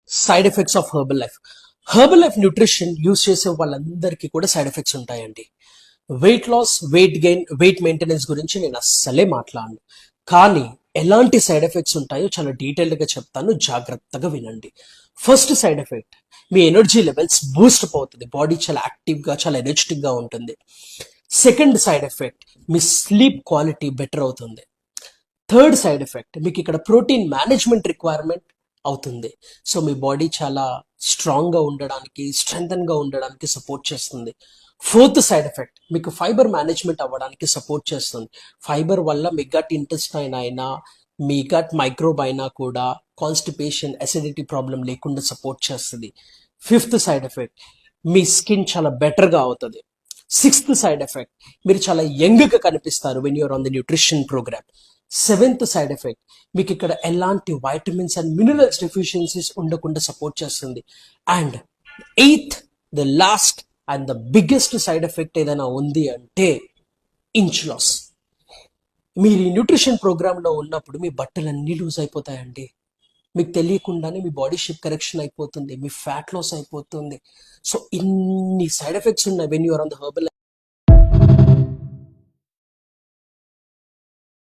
Side effects of Herbalife. Herbalife nutrition use చేసే వాళ్ళందరికీ కూడా సైడ్ ఎఫెక్ట్స్ ఉంటాయండి. Weight loss, weight gain, weight maintenance గురించి నేను అస్సలే మాట్లాడను. కానీ ఎలాంటి సైడ్ ఎఫెక్ట్స్ ఉంటాయో చాలా డీటెయిల్డ్ గా చెప్తాను, జాగ్రత్తగా వినండి. ఫస్ట్ సైడ్ ఎఫెక్ట్, మీ ఎనర్జీ లెవెల్స్ బూస్ట్ అప్ అవుతుంది, బాడీ చాలా యాక్టివ్ గా చాలా ఎనర్జెటిక్ గా ఉంటుంది. సెకండ్ సైడ్ ఎఫెక్ట్, మీ స్లీప్ క్వాలిటీ బెటర్ అవుతుంది. థర్డ్ సైడ్ ఎఫెక్ట్, మీకు ఇక్కడ ప్రోటీన్ మేనేజ్మెంట్ రిక్వైర్మెంట్ అవుతుంది. సో మీ బాడీ చాలా స్ట్రాంగ్ గా ఉండడానికి, స్ట్రెంగ్తన్ గా ఉండడానికి సపోర్ట్ చేస్తుంది. ఫోర్త్ సైడ్ ఎఫెక్ట్, మీకు ఫైబర్ మేనేజ్మెంట్ అవ్వడానికి సపోర్ట్ చేస్తుంది. ఫైబర్ వల్ల మీ గట్ ఇంటెస్టైన్ అయినా, మీ గట్ మైక్రోబ్ అయినా కూడా కాన్స్టిపేషన్, అసిడిటీ ప్రాబ్లం లేకుండా సపోర్ట్ చేస్తుంది. ఫిఫ్త్ సైడ్ ఎఫెక్ట్, మీ స్కిన్ చాలా బెటర్ గా అవుతుంది. సిక్స్త్ సైడ్ ఎఫెక్ట్, మీరు చాలా యంగ్ గా కనిపిస్తారు when you're on the nutrition program. Seventh side effect, మీకు ఇక్కడ ఎలాంటి వైటమిన్స్ అండ్ మినరల్స్ డెఫిషియన్సీస్ ఉండకుండా సపోర్ట్ చేస్తుంది. And eighth, the last and the biggest side effect ఏదైనా ఉంది అంటే ఇంచ్ లాస్. మీరు ఈ న్యూట్రిషన్ ప్రోగ్రామ్ లో ఉన్నప్పుడు మీ బట్టలన్నీ లూజ్ అయిపోతాయండి. మీకు తెలియకుండానే మీ బాడీ షేప్ కరెక్షన్ అయిపోతుంది, మీ ఫ్యాట్ లాస్ అయిపోతుంది. సో ఇన్ని సైడ్ ఎఫెక్ట్స్ ఉన్నాయి when you're on the herbal